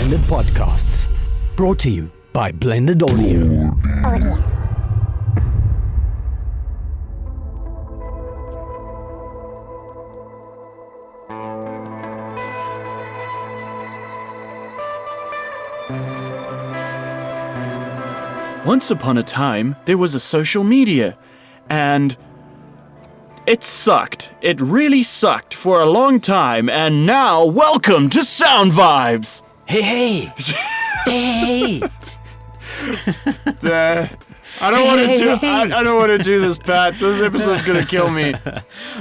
Blended Podcasts. Brought to you by Blended Audio. Once upon a time, there was a social media, and it sucked. It really sucked for a long time, and now, welcome to SoundVaaibs! Hey! I don't want to do this, Pat. This episode's gonna kill me.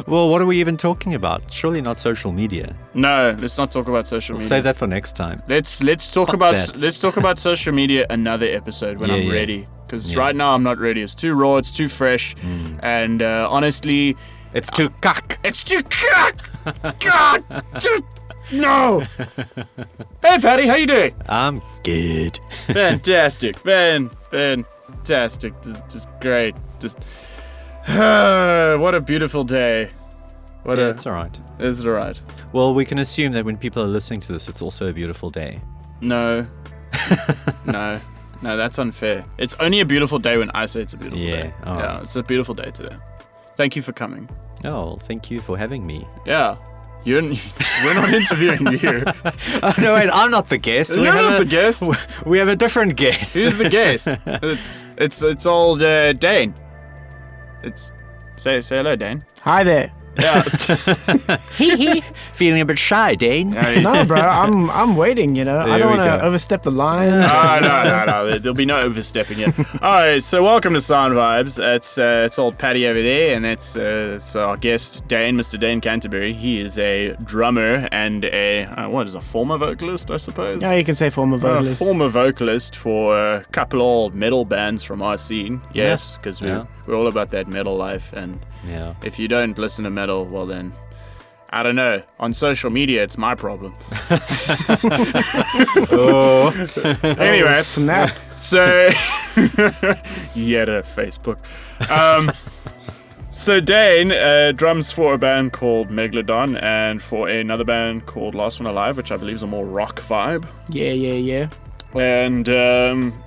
Well, what are we even talking about? Surely not social media. No, let's not talk about social media. Save that for next time. Let's talk about social media another episode when I'm ready. Because right now I'm not ready. It's too raw. It's too fresh, and honestly, it's too cuck. It's too cuck. God, no. Hey, Patty, how you doing? I'm good. Fantastic, fantastic. Just great. Just what a beautiful day. It's all right. Is it all right? Well, we can assume that when people are listening to this, it's also a beautiful day. No, no, that's unfair. It's only a beautiful day when I say it's a beautiful day. Oh. Yeah, it's a beautiful day today. Thank you for coming. Oh, well, thank you for having me. Yeah. We're not interviewing you. Oh, no, wait, I'm not the guest. You're not the guest. We have a different guest. Who's the guest? It's old Dane. Say hello, Dane. Hi there. Yeah. Feeling a bit shy, Dane? No, bro, I'm waiting, you know. I don't want to overstep the line. No. There'll be no overstepping it. All right, so welcome to SoundVaaibs. It's old Patty over there, and it's our guest, Dane, Mr. Dane Canterbury. He is a drummer and a former vocalist, I suppose? Yeah, you can say former vocalist. Former vocalist for a couple old metal bands from our scene. Yes, because we're all about that metal life, and if you don't listen to metal, well then, I don't know. On social media, it's my problem. Anyway, snap. So, yeah, Facebook. So Dane drums for a band called Megalodon and for another band called Last One Alive, which I believe is a more rock vibe. Yeah. And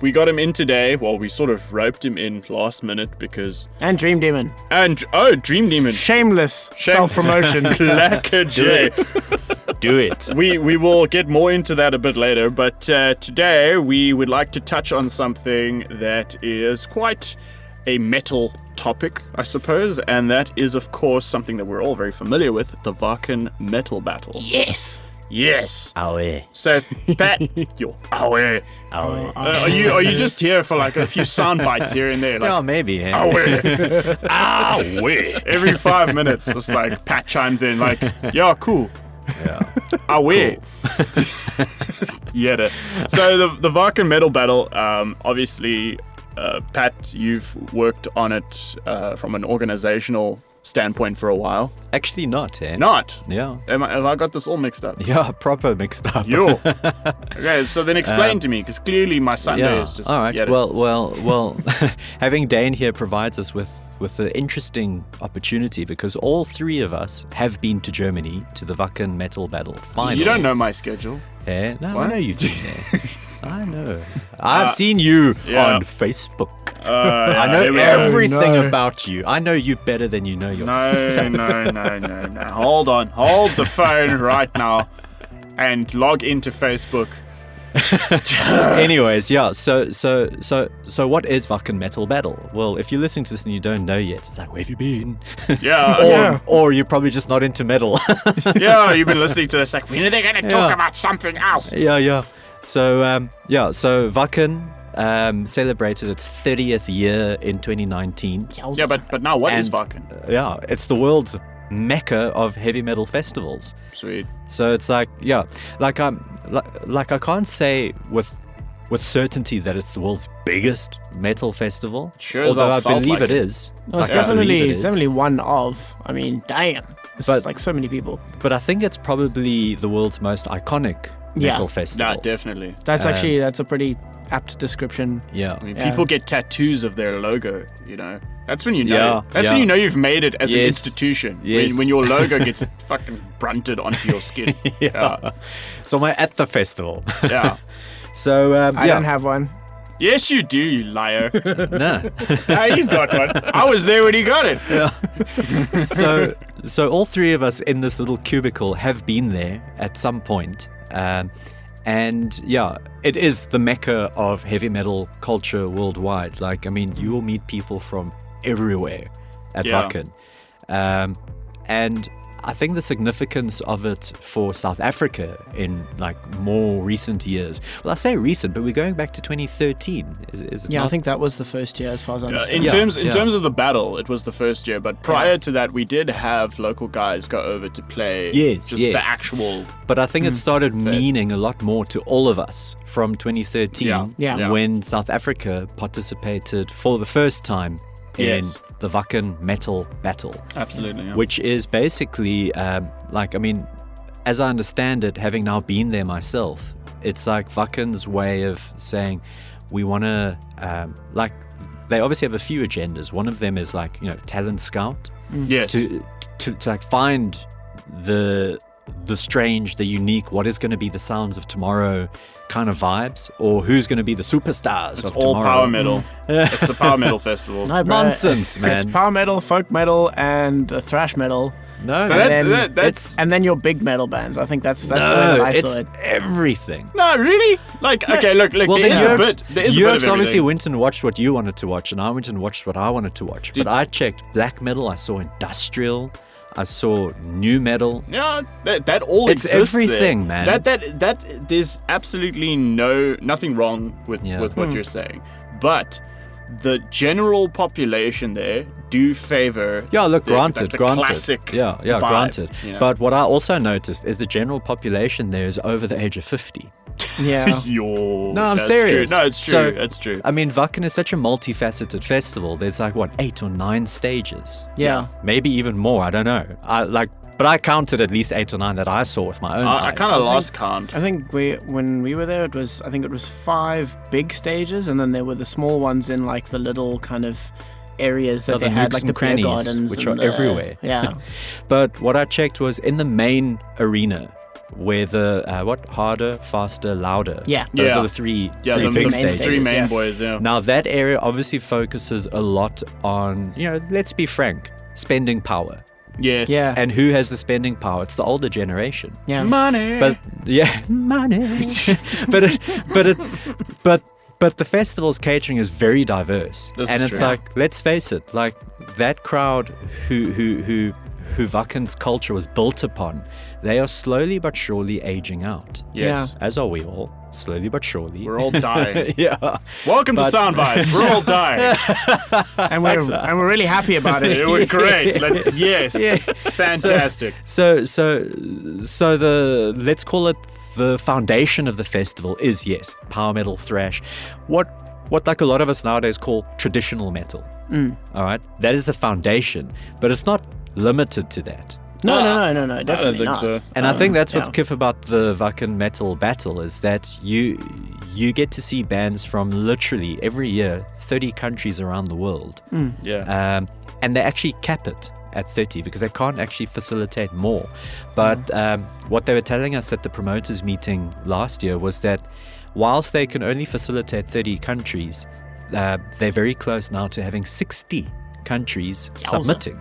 we got him in today. Well, we sort of roped him in last minute because... And Dream Demon. Dream Demon. Shameless self-promotion. Do it. We will get more into that a bit later, but today we would like to touch on something that is quite a metal topic, I suppose, and that is, of course, something that we're all very familiar with, the Wacken Metal Battle. Yes. Awe. So, Pat, awe. Are you just here for like a few sound bites here and there? Like, No, maybe. Yeah. Awe. Every 5 minutes, just like Pat chimes in, like, yeah, cool. Yeah. Awe. Yeah. So the Wacken Metal Battle, obviously, Pat, you've worked on it from an organizational standpoint for a while. Actually not, eh? Not? Yeah. Have I got this all mixed up? Yeah, proper mixed up. Yo. Okay, so then explain to me, because clearly my Sunday is just... All right, well, having Dane here provides us with an interesting opportunity, because all three of us have been to Germany to the Wacken Metal Battle finals. You don't know my schedule. Yeah, no, What? I know you've been there. I know. I've seen you on Facebook. I know everything about you. I know you better than you know yourself. No. Hold on. Hold the phone right now and log into Facebook. Anyways, yeah. So what is Wacken Metal Battle? Well, if you're listening to this and you don't know yet, it's like, where have you been? Yeah. Or you're probably just not into metal. Yeah, you've been listening to this like, when are they going to talk about something else? Yeah. So Wacken celebrated its 30th year in 2019. Yeah, but now what is Wacken? It's the world's mecca of heavy metal festivals. Sweet. So it's like, like I can't say with certainty that it's the world's biggest metal festival. Sure, although I felt believe like it is. Well, it's definitely one of. I mean, damn. It's like so many people. But I think it's probably the world's most iconic metal festival. No, definitely. That's a pretty apt description. Yeah. I mean, Yeah. people get tattoos of their logo, you know. That's when you know. Yeah, That's yeah. when you know you've made it as an Yes. institution. Yes. When your logo gets fucking brunted onto your skin. Yeah. So I'm at the festival. Yeah. So I don't have one. Yes, you do, you liar. no. He's got one. I was there when he got it. So all three of us in this little cubicle have been there at some point. And yeah, it is the mecca of heavy metal culture worldwide. Like, I mean, you will meet people from everywhere at Yeah. Wacken. And I think the significance of it for South Africa in like more recent years. Well, I say recent, but we're going back to 2013. Is it Yeah, not? I think that was the first year, as far as I understand. In terms of the battle, it was the first year. But prior to that, we did have local guys go over to play. Yes, just yes. the actual. But I think it started meaning a lot more to all of us from 2013 Yeah. when South Africa participated for the first time in Yes. the Wacken Metal Battle, Absolutely. Yeah. which is basically, as I understand it, having now been there myself, it's like Wacken's way of saying we want to, they obviously have a few agendas. One of them is like, talent scout, Yes. to like find the strange, the unique, what is going to be the sounds of tomorrow kind of vibes, or who's going to be the superstars It's of all tomorrow. power metal. It's the power metal festival. No, bro, Nonsense, man. It's power metal, folk metal, and thrash metal. No, But And then that's and then your big metal bands. I think that's the way no, that I it's saw it. no, everything. really. Like, okay, look. Well, there is then a bit. There is a bit Yerks of obviously everything. went and watched what you wanted to watch, and I went and watched what I wanted to watch. But I checked black metal, I saw industrial, I saw new metal. Yeah, that all It's exists everything, there. man. That there's absolutely nothing wrong with what you're saying, but the general population there do favor. Yeah, look, the granted. classic Yeah, vibe, granted. you know? But what I also noticed is the general population there is over the age of 50. Yeah. No, I'm that's serious. True. No, it's true. So, it's true. I mean, Wacken is such a multifaceted festival. There's like, 8 or 9 stages? Yeah. Maybe even more, I don't know. But I counted at least 8 or 9 that I saw with my own eyes. I kind of lost count. I think when we were there, it was 5 big stages, and then there were the small ones in like the little kind of areas that Oh, they the had, nooks like the and beer crannies, gardens, which and are everywhere. Yeah. But what I checked was in the main arena, where the harder, faster, louder. Yeah. Those Yeah. are the three Yeah, the big main stages. three stages, main yeah. boys. Yeah. Now that area obviously focuses a lot on, let's be frank, spending power. Yes. Yeah. And who has the spending power? It's the older generation. Yeah. Money. But yeah, money. but the festival's catering is very diverse, This and is it's true. like, let's face it, like that crowd who Wacken's culture was built upon, they are slowly but surely aging out. Yes. As are we all, slowly but surely. We're all dying. yeah. Welcome to But- Soundvibes. We're all dying. And we're really happy about it. It was great. Fantastic. So the, let's call it the foundation of the festival is, yes, power metal, thrash, what like a lot of us nowadays call traditional metal. All right, that is the foundation, but it's not limited to that. No, definitely think not. so. And I think that's what's yeah. kiff about the Wacken Metal Battle is that you get to see bands from literally every year 30 countries around the world. Yeah. And they actually cap it at 30 because they can't actually facilitate more. But what they were telling us at the promoters meeting last year was that whilst they can only facilitate 30 countries, they're very close now to having 60 countries submitting.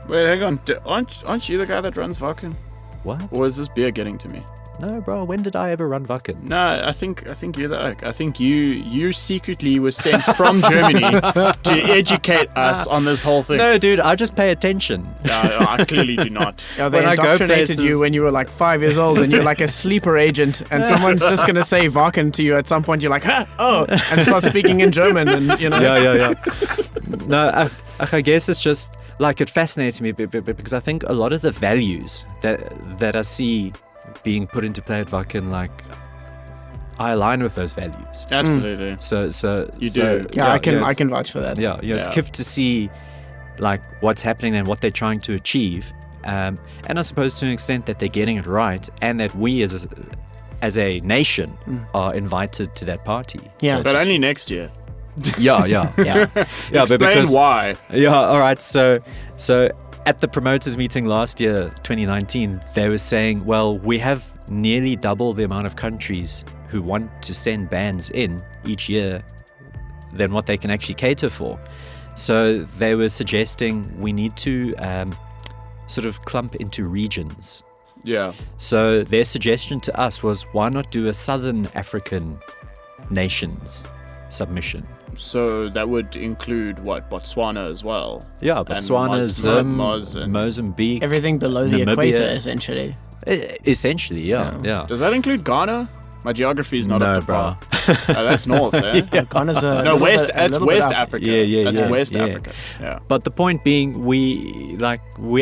Wait, hang on. Aren't you the guy that runs Wacken? What? Or is this beer getting to me? No, bro, when did I ever run Wacken? No, I think you're the oak. I think you secretly were sent from Germany to educate us on this whole thing. No, dude, I just pay attention. No, I clearly do not. Yeah, they When I go indoctrinated places- you when you were like 5 years old, and you're like a sleeper agent, and someone's just gonna say Wacken to you at some point. You're like, and start speaking in German, and Yeah. No, I guess it's just like it fascinates me because I think a lot of the values that I see being put into play at Wacken, like I align with those values. Absolutely. So You do. Yeah, I it's- can vouch for that. Yeah, it's Yeah. kiff to see like what's happening and what they're trying to achieve, and I suppose to an extent that they're getting it right, and that we as as a nation are invited to that party. Yeah. so But to only next year. Yeah, yeah, Yeah. yeah. Explain but because why. yeah, all right. So at the promoters meeting last year, 2019, they were saying, well, we have nearly double the amount of countries who want to send bands in each year than what they can actually cater for. So they were suggesting we need to sort of clump into regions. Yeah. So their suggestion to us was, why not do a Southern African nations submission? So that would include what? Botswana as well. Yeah, Botswana, Zim, Moz and- Mozambique. Everything below the Namibia. equator, essentially. Essentially, yeah. Does that include Ghana? My geography is not No, up to bro. par. Oh, that's north, eh? Ghana's a No, little West. bit- a That's little bit West up. Africa. Yeah, That's yeah, West yeah. Africa. Yeah. But the point being, we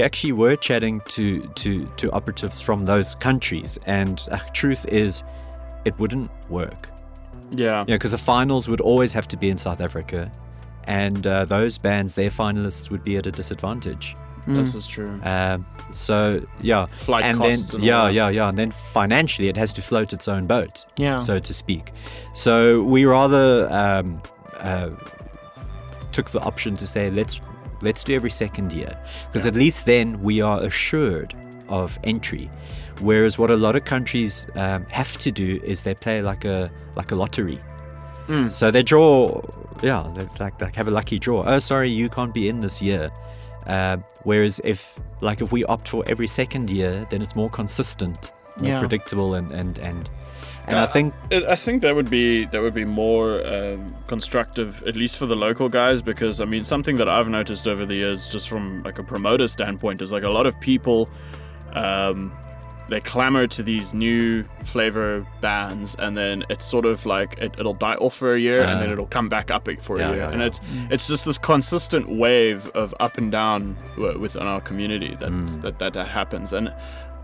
actually were chatting to operatives from those countries, and truth is, it wouldn't work. Yeah. Yeah, because the finals would always have to be in South Africa, and those bands, their finalists, would be at a disadvantage. This is true. So yeah, Flight and costs then and all that. yeah, and then financially, it has to float its own boat, Yeah. so to speak. So we rather took the option to say let's do every second year, because at least then we are assured of entry. Whereas what a lot of countries have to do is they play like a lottery. So they draw, they like have a lucky draw. Oh, sorry, you can't be in this year. Whereas if we opt for every second year, then it's more consistent, more Yeah. predictable, and I think I think that would be more constructive, at least for the local guys, because I mean, something that I've noticed over the years, just from like a promoter standpoint, is like a lot of people, they clamor to these new flavor bands, and then it's sort of like it'll die off for a year, and then it'll come back up for a year, and it's just this consistent wave of up and down within our community that happens. And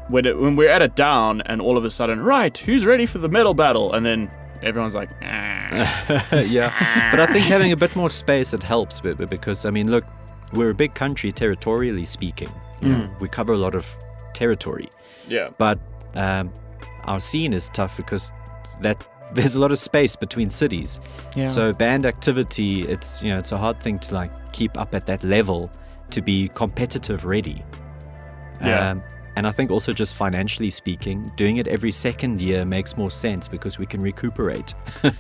when we're at a down, and all of a sudden, right, who's ready for the metal battle? And then everyone's like, yeah. But I think having a bit more space, it helps, because I mean, look, we're a big country territorially speaking. You know, we cover a lot of territory. yeah, But our scene is tough because there's a lot of space between cities. Yeah. So band activity, it's a hard thing to like keep up at that level to be competitive ready. Yeah. And I think also just financially speaking, doing it every second year makes more sense because we can recuperate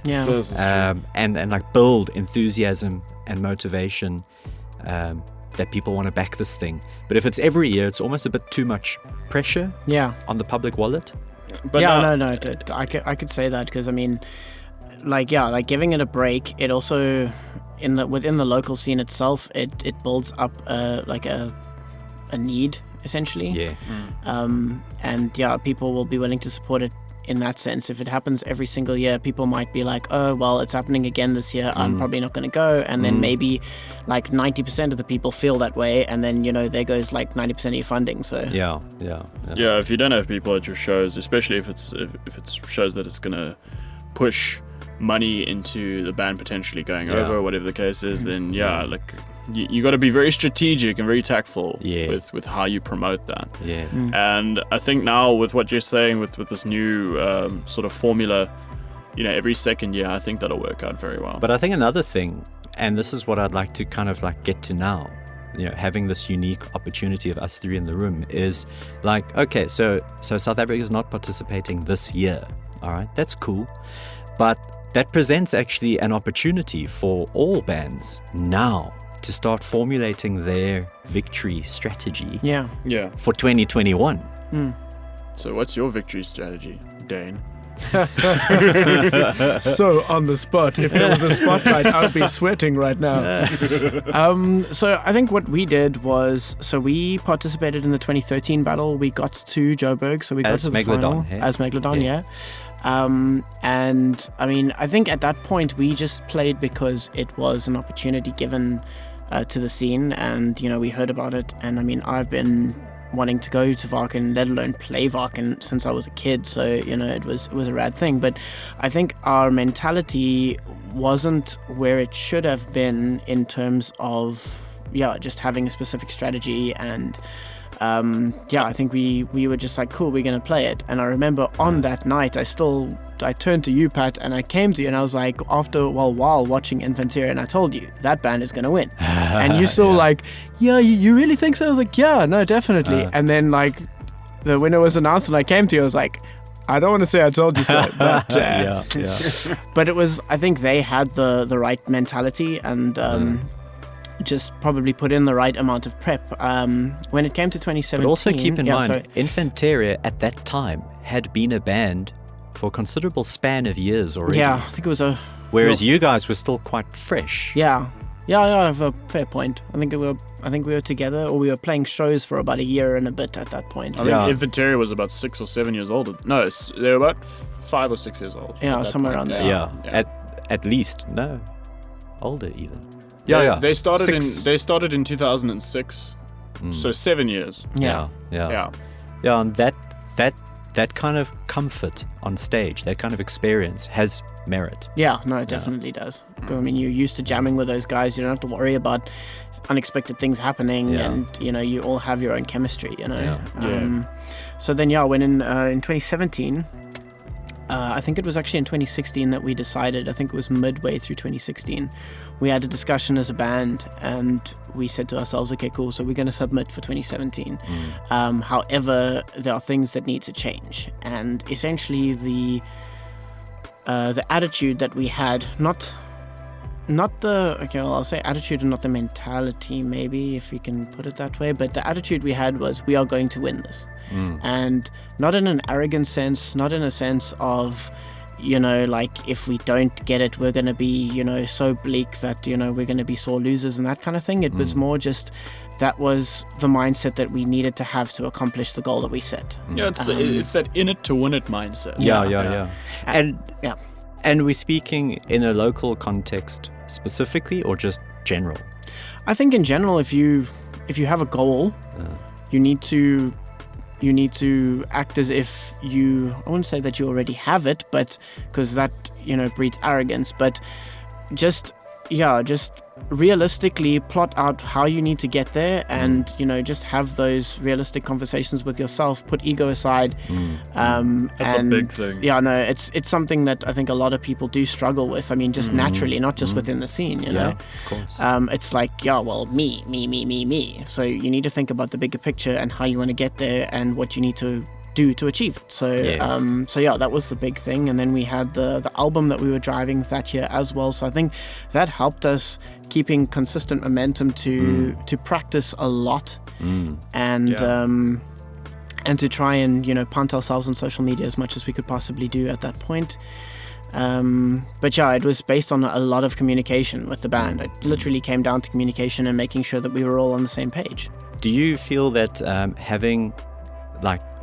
Yeah. this is true. and like build enthusiasm and motivation that people want to back this thing. But if it's every year, it's almost a bit too much pressure Yeah. on the public wallet. But I could say that, because I mean, like giving it a break, it also within the local scene itself, it builds up like a need, essentially. Yeah. And yeah, people will be willing to support it in that sense. If it happens every single year, people might be like, oh well, it's happening again this year, I'm probably not going to go. And then maybe like 90% of the people feel that way, and then there goes like 90% of your funding. So Yeah. Yeah, if you don't have people at your shows, especially if it's shows that it's gonna push money into the band potentially going over, whatever the case is, then like you got to be very strategic and very tactful with how you promote that. Yeah. And I think now with what you're saying with this new sort of formula, every second year, I think that'll work out very well. But I think another thing, and this is what I'd like to kind of like get to now, having this unique opportunity of us three in the room, is like, okay, so South Africa is not participating this year. All right, that's cool. But that presents actually an opportunity for all bands now to start formulating their victory strategy yeah. for 2021. So what's your victory strategy, Dane? So on the spot, if there was a spotlight, I would be sweating right now. So I think what we did was, we participated in the 2013 battle. We got to Joburg, so we got As to the Megalodon, final hey? as Megalodon, yeah. And I mean, I think at that point we just played because it was an opportunity given to the scene, and we heard about it. And I mean, I've been wanting to go to Varken, let alone play Varken, since I was a kid, so it was a rad thing. But I think our mentality wasn't where it should have been in terms of just having a specific strategy and I think we were just like, cool, we're going to play it. And I remember on that night, I turned to you, Pat, and I came to you and I was like, while watching Infanteria, and I told you, that band is going to win. And you still like, yeah, you really think so? I was like, yeah, no, definitely. And then like the winner was announced and I came to you, I was like, I don't want to say I told you so, but but it was, I think they had the right mentality and just probably put in the right amount of prep. When it came to 2017... But also keep in mind, Infanteria at that time had been a band for a considerable span of years already. Yeah, I think it was Whereas you guys were still quite fresh. Yeah, I have a fair point. I think we were together, or we were playing shows for about a year and a bit at that point. I think Infanteria was about 6 or 7 years old. No, they were about 5 or 6 years old. Yeah, somewhere around there. Yeah. At least, no, older even. They started in 2006, so 7 years. Yeah, and that kind of comfort on stage, that kind of experience has merit. Yeah, no, it definitely does. Because I mean, you're used to jamming with those guys. You don't have to worry about unexpected things happening, and you all have your own chemistry. So then, when in 2017. I think it was actually in 2016 that we decided, I think it was midway through 2016, we had a discussion as a band and we said to ourselves, okay, cool, so we're going to submit for 2017. However, there are things that need to change. And essentially the attitude that we had, I'll say attitude and not the mentality, maybe, if you can put it that way, but the attitude we had was, we are going to win this. And not in an arrogant sense, not in a sense of, like, if we don't get it, we're going to be, so bleak that, we're going to be sore losers and that kind of thing. It was more just, that was the mindset that we needed to have to accomplish the goal that we set. Yeah, it's that in it to win it mindset. Yeah. And we're speaking in a local context specifically, or just general? I think in general, if you have a goal, you need to act as if I wouldn't say that you already have it, but because that breeds arrogance, but just realistically plot out how you need to get there, and just have those realistic conversations with yourself, put ego aside. That's a big thing. It's something that I think a lot of people do struggle with. I mean, just naturally, not just within the scene, of course. It's like, me. So you need to think about the bigger picture and how you want to get there and what you need to do to achieve it. So that was the big thing. And then we had the album that we were driving that year as well. So I think that helped us keeping consistent momentum to practice a lot and to try and punt ourselves on social media as much as we could possibly do at that point. But it was based on a lot of communication with the band. It literally came down to communication and making sure that we were all on the same page. Do you feel that having,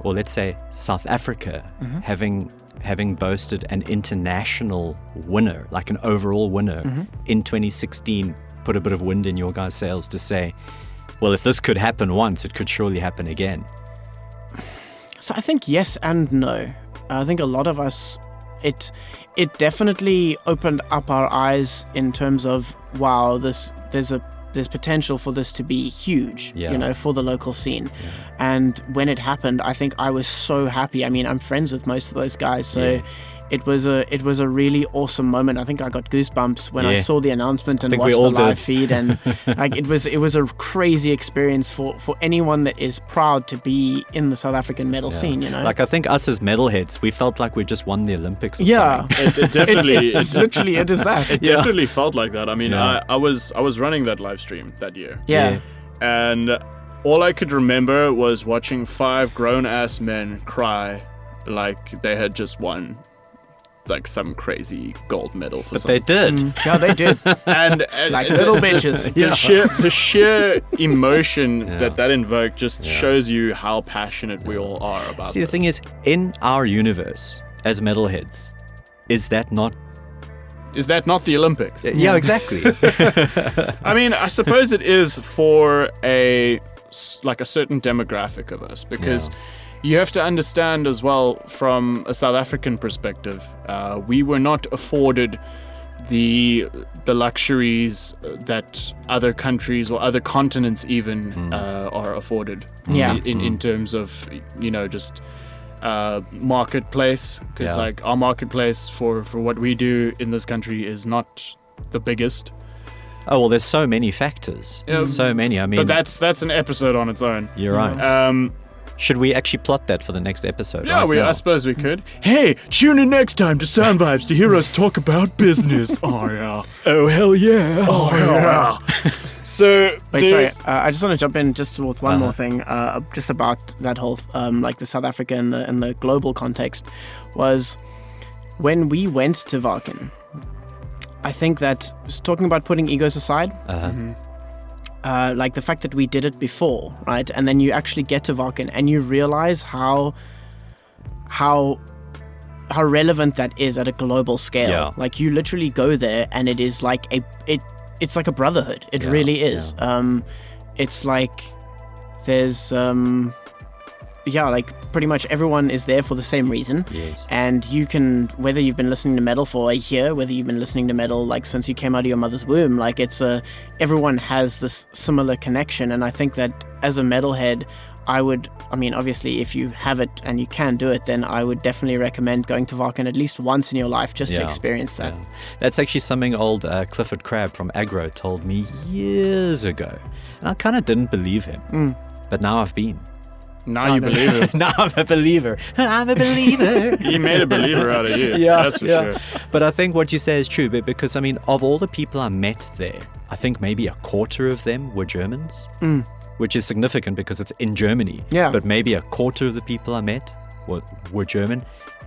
or let's say South Africa, having boasted an international winner, like an overall winner in 2016, put a bit of wind in your guys' sails to say, well, if this could happen once, it could surely happen again? So I think yes and no. I think a lot of us, it definitely opened up our eyes in terms of, wow, there's potential for this to be huge, for the local scene. And when it happened, I think I was so happy. I mean, I'm friends with most of those guys, so it was a really awesome moment. I think I got goosebumps when I saw the announcement and watched the live feed, and it was a crazy experience for anyone that is proud to be in the South African metal scene. I think us as metalheads, we felt like we just won the Olympics or something. It definitely it is that. It definitely felt like that. I mean, I was running that live stream that year. And all I could remember was watching 5 grown-ass men cry like they had just won like some crazy gold medal for something. But they did. Yeah, they did. and like little bitches. The sheer emotion that invoked just shows you how passionate we all are about the thing is, in our universe as metalheads, is that not the Olympics? Yeah, exactly. I mean, I suppose it is for a certain demographic of us, because you have to understand as well, from a South African perspective, we were not afforded the luxuries that other countries or other continents even are afforded. Yeah. In terms of just marketplace, because Yeah. like our marketplace for what we do in this country is not the biggest. Oh, well, there's so many factors. Yeah. So many. I mean, But that's an episode on its own. you're right. Should we actually plot that for the next episode? Yeah, right now? I suppose we could. Hey, tune in next time to SoundVaaibs to hear us talk about business. Oh yeah. Oh, hell yeah. Oh yeah. So Wait, sorry. there's- I just want to jump in just with one more thing, just about that whole like the South Africa and the global context, was when we went to Varken. I think that talking about putting egos aside, like the fact that we did it before, right, and then you actually get to Varken and you realize how relevant that is at a global scale. Yeah. Like you literally go there and it is like it's like a brotherhood. It really is. It's like there's like pretty much everyone is there for the same reason. Yes. And you can, whether you've been listening to metal for a year, whether you've been listening to metal like since you came out of your mother's womb, like everyone has this similar connection. And I think that as a metalhead, obviously if you have it and you can do it, then I would definitely recommend going to Varken at least once in your life just to experience that. Yeah. That's actually something old Clifford Crabb from Aggro told me years ago. And I kind of didn't believe him. But now I've been. now you believe it. Now I'm a believer. I'm a believer. He made a believer out of you. Yeah, That's for yeah. sure. But I think what you say is true, because I mean, of all the people I met there, I think maybe a quarter of them were Germans, which is significant because it's in Germany. Yeah. But maybe a quarter of the people I met were German.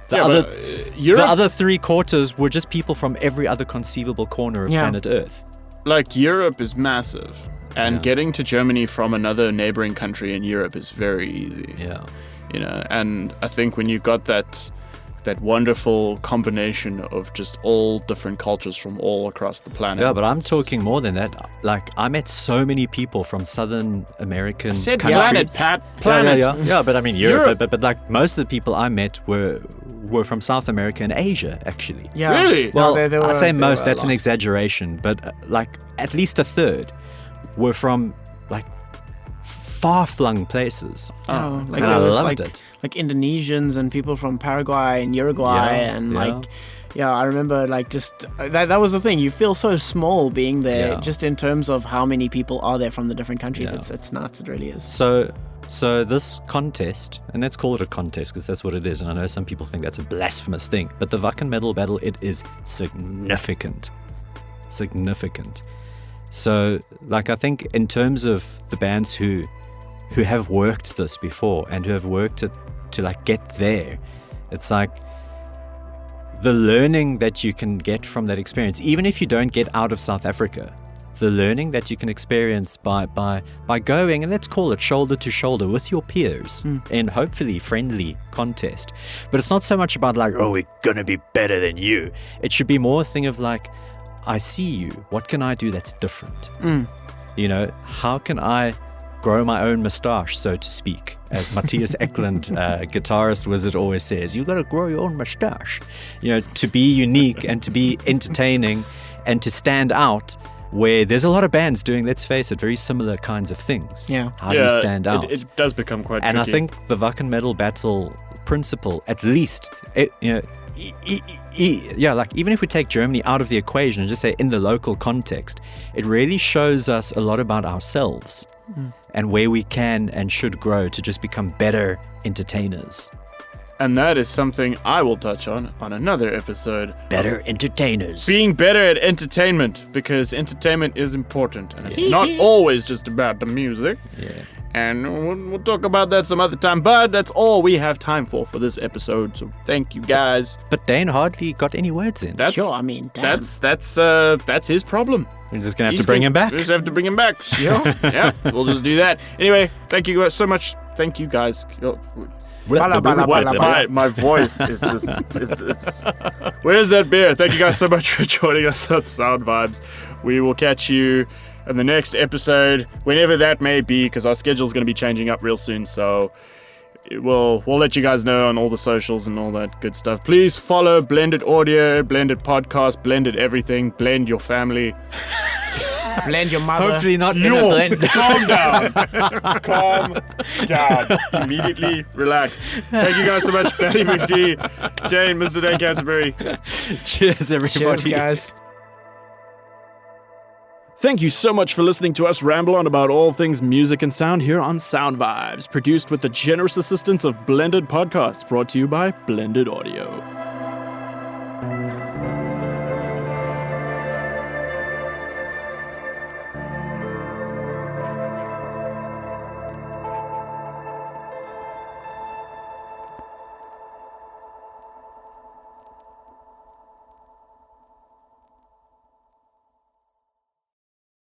The Yeah, other, but, Europe, the other 3/4 were just people from every other conceivable corner of Yeah. planet Earth. like Europe is massive, and Yeah. getting to Germany from another neighboring country in Europe is very easy. Yeah. And I think when you got that wonderful combination of just all different cultures from all across the planet. Yeah, but I'm talking more than that. Like, I met so many people from Southern American I said countries. planet, Pat. Planet. Yeah, but I mean Europe. Europe. But like most of the people I met were from South America and Asia, actually. Yeah. Really? Well, there I say there most, were a that's an lot. exaggeration, but like at least a third were from like far-flung places. Oh, like and there I was loved like, it. like Indonesians and people from Paraguay and Uruguay and I remember like just that was the thing. You feel so small being there, Yeah. just in terms of how many people are there from the different countries. Yeah. It's nuts. It really is. So this contest, and let's call it a contest because that's what it is, and I know some people think that's a blasphemous thing, but the Wacken Metal Battle, it is significant. So, like, I think in terms of the bands who have worked this before and who have worked to like get there, it's like the learning that you can get from that experience, even if you don't get out of South Africa, the learning that you can experience by going, and let's call it shoulder to shoulder with your peers in hopefully friendly contest. But it's not so much about like, oh, we're gonna be better than you. It should be more a thing of like, I see you, what can I do that's different? You know, how can I grow my own moustache, so to speak, as Matthias Eklund, guitarist wizard, always says. You got to grow your own moustache, you know, to be unique and to be entertaining and to stand out. Where there's a lot of bands doing, let's face it, very similar kinds of things. Yeah. How do you stand out? It does become quite And tricky. I think the Wacken Metal Battle principle, at least, like even if we take Germany out of the equation and just say in the local context, it really shows us a lot about ourselves and where we can and should grow to just become better entertainers. And that is something I will touch on another episode. Better entertainers. Being better at entertainment, because entertainment is important, and it's not always just about the music. Yeah. And we'll talk about that some other time, but that's all we have time for this episode. So thank you guys. But Dane hardly got any words in. That's Sure, I mean, damn. that's his problem. We're just going to have to bring him back. We just have to bring him back. Yeah, we'll just do that. Anyway, thank you guys so much. Thank you guys. My voice is just it's where's that beer? Thank you guys so much for joining us on SoundVaaibs. We will catch you in the next episode, whenever that may be, because our schedule is going to be changing up real soon. So we'll let you guys know on all the socials and all that good stuff. Please follow Blended Audio, Blended Podcast, Blended Everything, Blend Your Family. Blend your mother. Hopefully not in a blend. Calm down. Calm down. Immediately relax. Thank you guys so much, Patty McD, Dane, Mr. Dane Canterbury. Cheers, everybody. Cheers, guys. Thank you so much for listening to us ramble on about all things music and sound here on Sound Vibes, produced with the generous assistance of Blended Podcasts, brought to you by Blended Audio.